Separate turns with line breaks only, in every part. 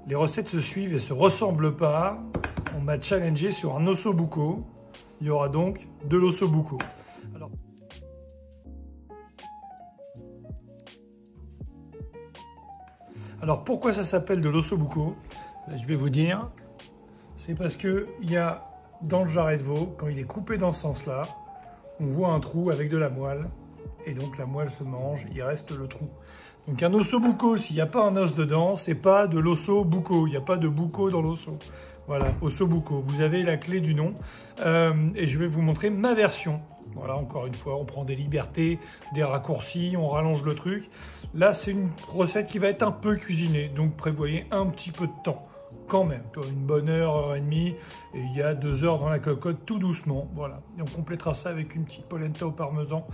Les recettes se suivent et se ressemblent pas. On m'a challengé sur un osso buco. Il y aura donc de l'osso buco. Alors pourquoi ça s'appelle de l'osso buco? Je vais vous dire. C'est parce que il y a dans le jarret de veau, quand il est coupé dans ce sens-là, on voit un trou avec de la moelle. Et donc la moelle se mange, il reste le trou. Donc un osso buco, s'il n'y a pas un os dedans, c'est pas de l'osso buco. Il n'y a pas de buco dans l'osso. Voilà, osso buco. Vous avez la clé du nom. Et je vais vous montrer ma version. Voilà, encore une fois, on prend des libertés, des raccourcis, on rallonge le truc. Là, c'est une recette qui va être un peu cuisinée. Donc prévoyez un petit peu de temps. Quand même, une bonne heure et demie, et il y a 2 heures dans la cocotte, tout doucement. Voilà, et on complétera ça avec une petite polenta au parmesan.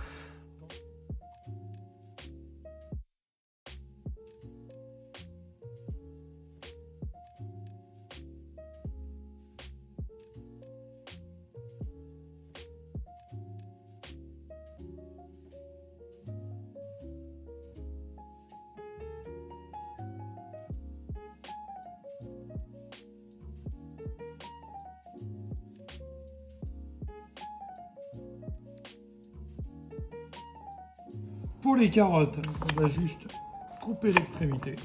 Pour les carottes, on va juste couper l'extrémité,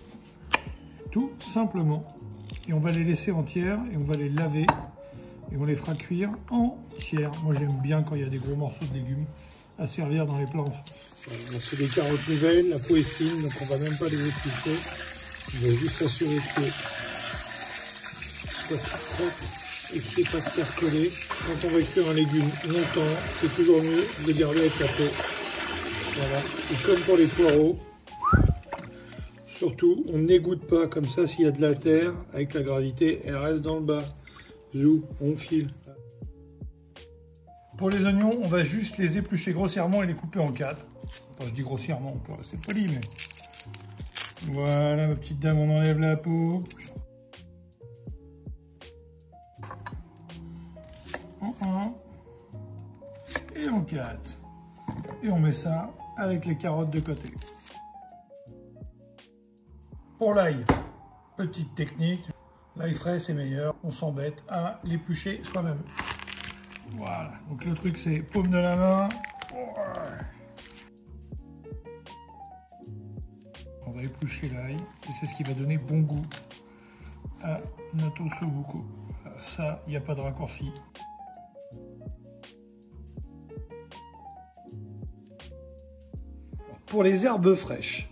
tout simplement. Et on va les laisser entières et on va les laver et on les fera cuire entières. Moi j'aime bien quand il y a des gros morceaux de légumes à servir dans les plats en sauce. Voilà, c'est des carottes nouvelles, la peau est fine, donc on va même pas les éplucher. On va juste s'assurer que soit propre et que c'est pas percolé. Quand on va cuire un légume longtemps, c'est toujours mieux de le garder avec la peau. Voilà, et comme pour les poireaux, surtout on n'égoutte pas comme ça s'il y a de la terre, avec la gravité, elle reste dans le bas. Zou, on file. Pour les oignons, on va juste les éplucher grossièrement et les couper en 4. Enfin, je dis grossièrement, pour rester poli, mais... Voilà, ma petite dame, on enlève la peau. En 1 et en 4. Et on met ça avec les carottes de côté. Pour l'ail, petite technique, l'ail frais c'est meilleur, on s'embête à l'éplucher soi-même. Voilà, donc le truc c'est paume de la main. On va éplucher l'ail et c'est ce qui va donner bon goût à notre osso buco. Ça, il n'y a pas de raccourci. Pour les herbes fraîches,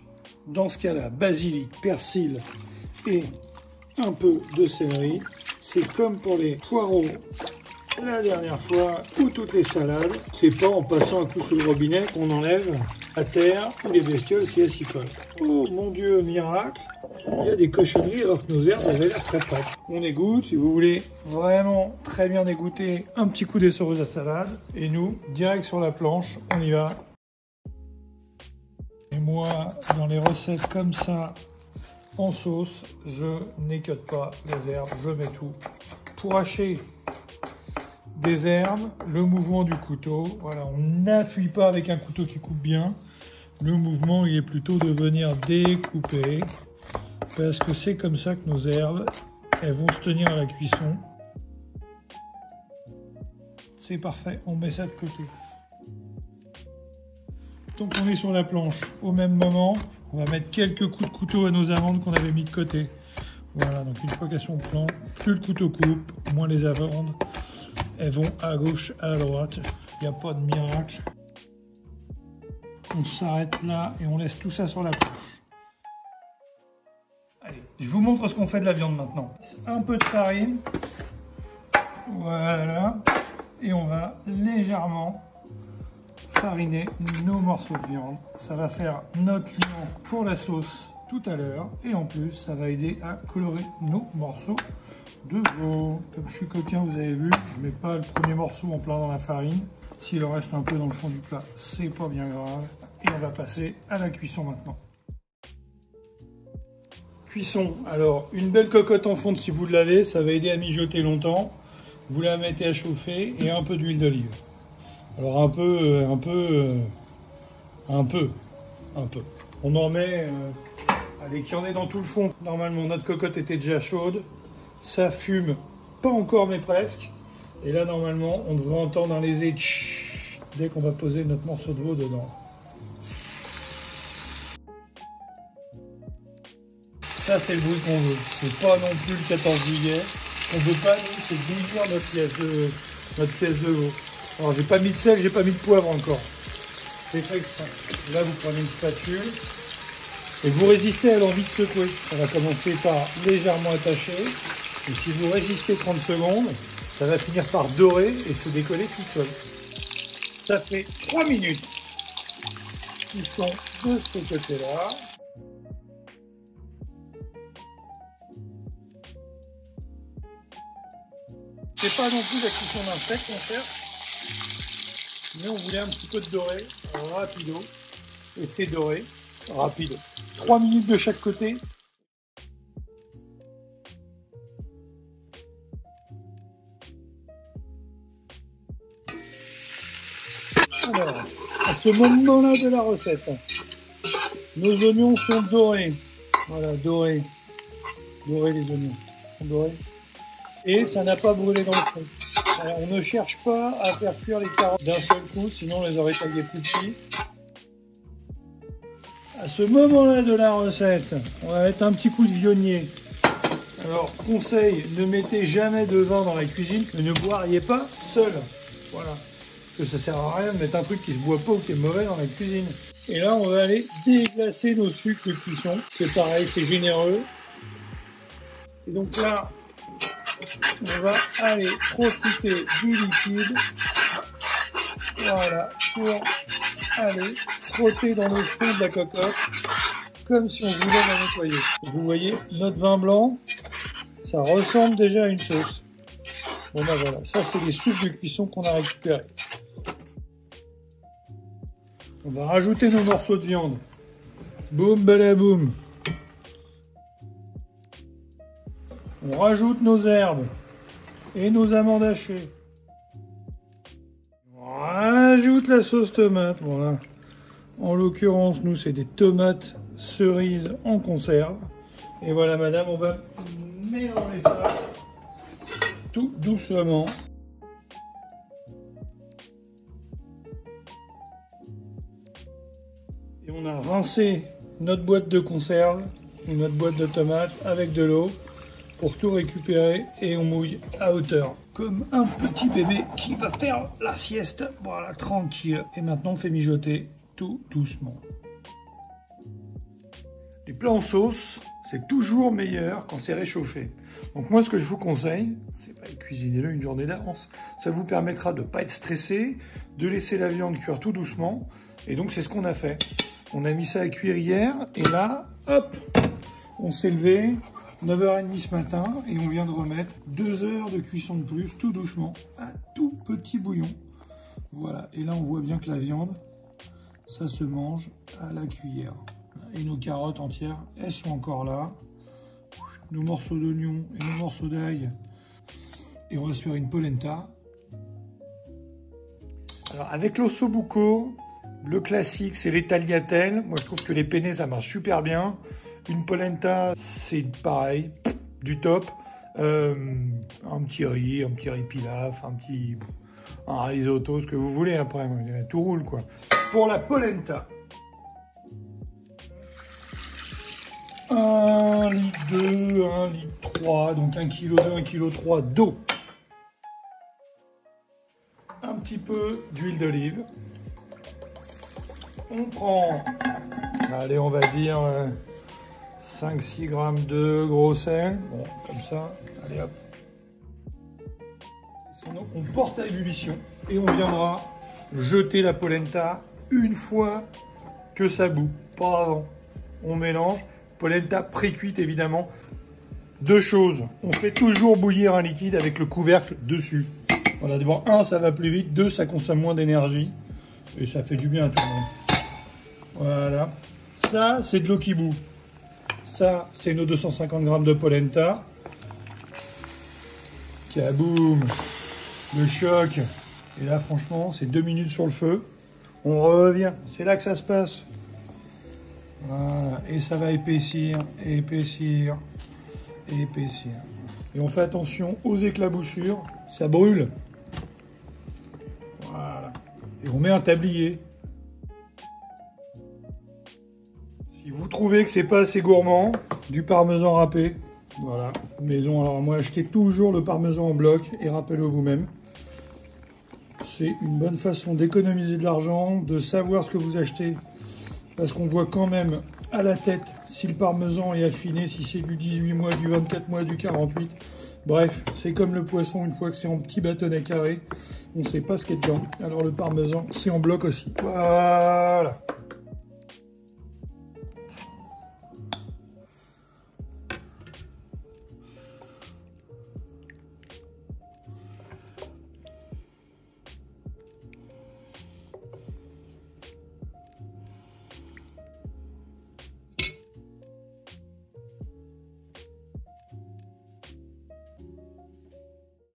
dans ce cas-là, basilic, persil et un peu de céleri. C'est comme pour les poireaux la dernière fois ou toutes les salades. C'est pas en passant un coup sous le robinet qu'on enlève la terre ou les bestioles si elles s'y collent. Oh mon Dieu, miracle! Il y a des cochonneries alors que nos herbes avaient l'air très propres. On égoutte, si vous voulez vraiment très bien égoutter, un petit coup d'essoreuse à salade. Et nous, direct sur la planche, on y va. Et moi, dans les recettes comme ça, en sauce, je n'écote pas les herbes, je mets tout. Pour hacher des herbes, le mouvement du couteau, voilà, on n'appuie pas avec un couteau qui coupe bien. Le mouvement, il est plutôt de venir découper, parce que c'est comme ça que nos herbes, elles vont se tenir à la cuisson. C'est parfait, on met ça de côté. Tant qu'on est sur la planche, au même moment, on va mettre quelques coups de couteau à nos amandes qu'on avait mis de côté. Voilà, donc une fois qu'elles sont pleines, plus le couteau coupe, moins les amandes, elles vont à gauche, à droite. Il n'y a pas de miracle. On s'arrête là et on laisse tout ça sur la planche. Allez, je vous montre ce qu'on fait de la viande maintenant. Un peu de farine. Voilà. Et on va légèrement fariner nos morceaux de viande. Ça va faire notre liant pour la sauce tout à l'heure. Et en plus, ça va aider à colorer nos morceaux de veau. Comme je suis coquin, vous avez vu, je ne mets pas le premier morceau en plein dans la farine. S'il en reste un peu dans le fond du plat, c'est pas bien grave. Et on va passer à la cuisson maintenant. Cuisson, alors une belle cocotte en fonte si vous l'avez, ça va aider à mijoter longtemps. Vous la mettez à chauffer et un peu d'huile d'olive. Alors un peu. On en met Allez, qui en est dans tout le fond. Normalement, notre cocotte était déjà chaude. Ça fume, pas encore, mais presque. Et là, normalement, on devrait entendre un léger tch dès qu'on va poser notre morceau de veau dedans. Ça, c'est le bruit qu'on veut. C'est pas non plus le 14 juillet. On veut pas, nous, c'est bouillir notre pièce de veau. Alors, j'ai pas mis de sel, j'ai pas mis de poivre encore. C'est fait exprès. Là, vous prenez une spatule et vous résistez à l'envie de secouer. On va commencer par légèrement attacher. Et si vous résistez 30 secondes, ça va finir par dorer et se décoller tout seul. Ça fait 3 minutes qu'ils sont de ce côté-là. C'est pas non plus la cuisson d'un steak qu'on cherche, mais on voulait un petit peu de doré, rapido, et c'est doré, rapide. 3 minutes de chaque côté. Alors, à ce moment-là de la recette, nos oignons sont dorés. Voilà, dorés. Dorés les oignons. Sont dorés. Et ça n'a pas brûlé dans le fond. Alors, on ne cherche pas à faire cuire les carottes d'un seul coup, sinon on les aurait taillées plus petits. À ce moment-là de la recette, on va mettre un petit coup de vionnier. Alors, conseil, ne mettez jamais de vin dans la cuisine, ne boiriez pas seul. Voilà. Parce que ça sert à rien de mettre un truc qui se boit pas ou qui est mauvais dans la cuisine. Et là, on va aller déglacer nos sucres de cuisson. C'est pareil, c'est généreux. Et donc là, on va aller profiter du liquide. Voilà, pour aller frotter dans le fond de la cocotte, comme si on voulait la nettoyer. Vous voyez, notre vin blanc, ça ressemble déjà à une sauce. Bon ben voilà, ça c'est les sucres de cuisson qu'on a récupérés. On va rajouter nos morceaux de viande. Boum balaboum. On rajoute nos herbes et nos amandes hachées. On rajoute la sauce tomate, voilà. En l'occurrence, nous, c'est des tomates cerises en conserve. Et voilà, madame, on va mélanger ça tout doucement. Et on a rincé notre boîte de conserve ou notre boîte de tomates avec de l'eau pour tout récupérer et on mouille à hauteur. Comme un petit bébé qui va faire la sieste. Voilà, tranquille. Et maintenant, on fait mijoter tout doucement. Les plats en sauce, c'est toujours meilleur quand c'est réchauffé. Donc moi, ce que je vous conseille, c'est pas cuisiner-le une journée d'avance. Ça vous permettra de ne pas être stressé, de laisser la viande cuire tout doucement. Et donc, c'est ce qu'on a fait. On a mis ça à cuire hier. Et là, hop, on s'est levé 9h30 ce matin et on vient de remettre 2 heures de cuisson de plus, tout doucement, à tout petit bouillon. Voilà, et là on voit bien que la viande, ça se mange à la cuillère. Et nos carottes entières, elles sont encore là. Nos morceaux d'oignon et nos morceaux d'ail. Et on va se faire une polenta. Alors avec l'ossobuco, le classique c'est les tagliatelles. Moi je trouve que les penne ça marche super bien. Une polenta, c'est pareil, du top. Un petit riz pilaf, un risotto, ce que vous voulez après. Tout roule quoi. Pour la polenta, 1 litre 2, 1 litre 3, donc 1 kg 2, 1 kg 3 d'eau. Un petit peu d'huile d'olive. On prend, allez on va dire 5-6 grammes de gros sel, bon, comme ça, allez hop. Sinon, on porte à ébullition et on viendra jeter la polenta une fois que ça bout, pas avant. On mélange, polenta pré-cuite évidemment. 2 choses, on fait toujours bouillir un liquide avec le couvercle dessus. Voilà, d'abord 1, ça va plus vite, 2, ça consomme moins d'énergie et ça fait du bien à tout le monde. Voilà, ça c'est de l'eau qui bout. Ça, c'est nos 250 grammes de polenta. Kaboum! Le choc. Et là, franchement, c'est 2 minutes sur le feu. On revient. C'est là que ça se passe. Voilà, et ça va épaissir, épaissir, épaissir. Et on fait attention aux éclaboussures, ça brûle. Voilà. Et on met un tablier. Si vous trouvez que c'est pas assez gourmand, du parmesan râpé. Voilà, maison. Alors moi, achetez toujours le parmesan en bloc et râpez-le vous-même. C'est une bonne façon d'économiser de l'argent, de savoir ce que vous achetez. Parce qu'on voit quand même à la tête si le parmesan est affiné, si c'est du 18 mois, du 24 mois, du 48. Bref, c'est comme le poisson, une fois que c'est en petits bâtonnets carrés, on ne sait pas ce qu'il y a dedans. Alors le parmesan, c'est en bloc aussi. Voilà.